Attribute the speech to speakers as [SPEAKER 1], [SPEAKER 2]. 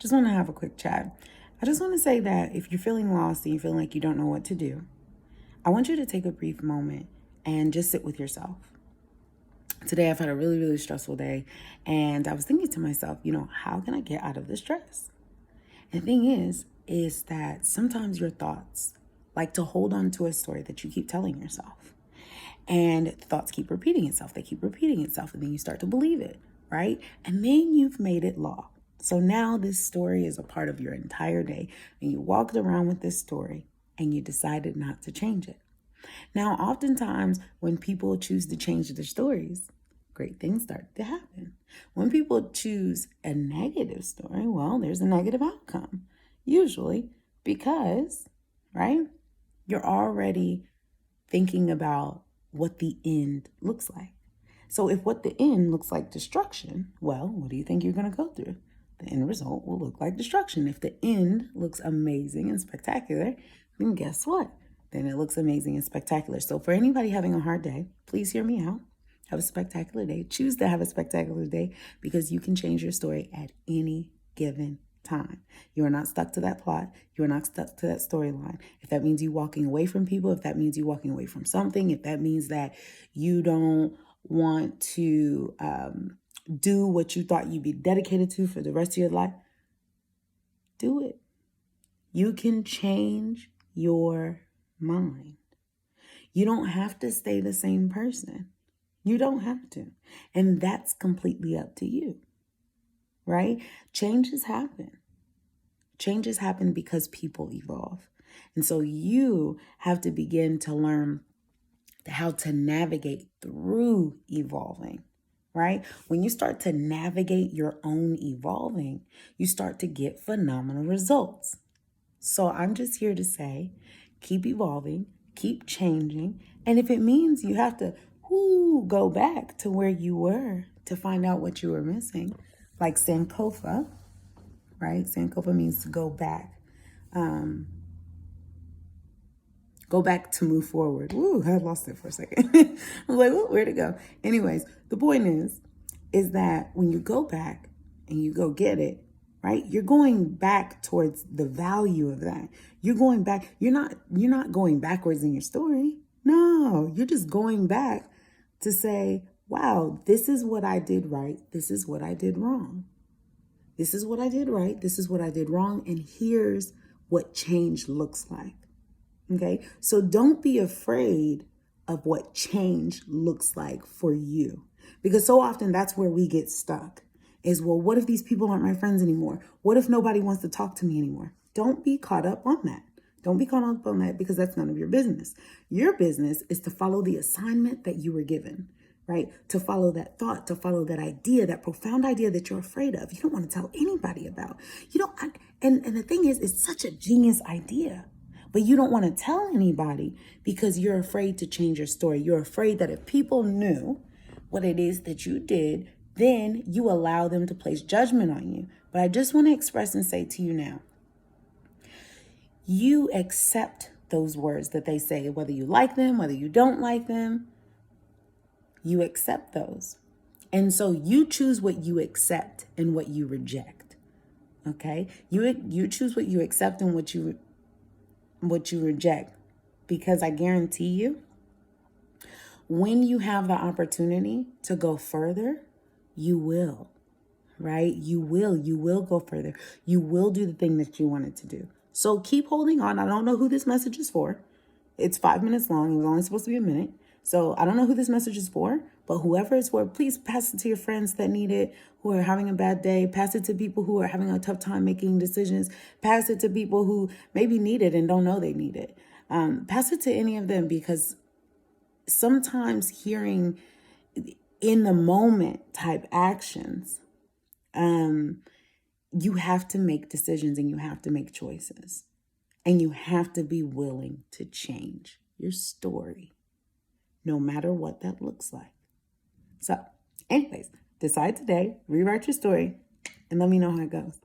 [SPEAKER 1] just want to have a quick chat. I just want to say that if you're feeling lost and you feel like you don't know what to do, I want you to take a brief moment and just sit with yourself. Today, I've had a really, really stressful day, and I was thinking to myself, how can I get out of the stress? And the thing is that sometimes your thoughts like to hold on to a story that you keep telling yourself. And thoughts keep repeating itself. They keep repeating itself, and then you start to believe it, right? And then you've made it law. So now this story is a part of your entire day, and you walked around with this story, and you decided not to change it. Now, oftentimes, when people choose to change their stories, great things start to happen. When people choose a negative story, well, there's a negative outcome, usually because, right, you're already thinking about what the end looks like. So if what the end looks like destruction, well, what do you think you're going to go through? The end result will look like destruction. If the end looks amazing and spectacular, then guess what? Then it looks amazing and spectacular. So for anybody having a hard day, please hear me out. Have a spectacular day. Choose to have a spectacular day because you can change your story at any given time. You are not stuck to that plot. You are not stuck to that storyline. If that means you walking away from people, if that means you walking away from something, if that means that you don't want to do what you thought you'd be dedicated to for the rest of your life, do it. You can change your mind. You don't have to stay the same person. You don't have to. And that's completely up to you, right? Changes happen. Changes happen because people evolve. And so you have to begin to learn how to navigate through evolving, right? When you start to navigate your own evolving, you start to get phenomenal results. So I'm just here to say, keep evolving, keep changing. And if it means you have to go back to where you were to find out what you were missing, like Sankofa, right? Sankofa means to go back. Go back to move forward. Ooh, I lost it for a second. I was like, where'd it go? Anyways, the point is that when you go back and you go get it, right? You're going back towards the value of that. You're going back. You're not going backwards in your story. No, you're just going back to say, wow, this is what I did right. This is what I did wrong. This is what I did right. This is what I did wrong. And here's what change looks like. Okay. So don't be afraid of what change looks like for you, because so often that's where we get stuck is, well, what if these people aren't my friends anymore? What if nobody wants to talk to me anymore? Don't be caught up on that. Don't be caught up on that because that's none of your business. Your business is to follow the assignment that you were given, right? To follow that thought, to follow that idea, that profound idea that you're afraid of. You don't want to tell anybody about. And the thing is, it's such a genius idea, but you don't want to tell anybody because you're afraid to change your story. You're afraid that if people knew what it is that you did, then you allow them to place judgment on you. But I just want to express and say to you now, you accept those words that they say, whether you like them, whether you don't like them, you accept those. And so you choose what you accept and what you reject. Okay? You choose what you accept and what you reject, because I guarantee you, when you have the opportunity to go further, you will, right? You will go further. You will do the thing that you wanted to do. So keep holding on. I don't know who this message is for. It's 5 minutes long. It was only supposed to be a minute. So I don't know who this message is for, but whoever it's for, please pass it to your friends that need it, who are having a bad day. Pass it to people who are having a tough time making decisions. Pass it to people who maybe need it and don't know they need it. Pass it to any of them, because sometimes hearing in the moment type actions, you have to make decisions and you have to make choices, and you have to be willing to change your story, no matter what that looks like. So anyways, decide today, rewrite your story, and let me know how it goes.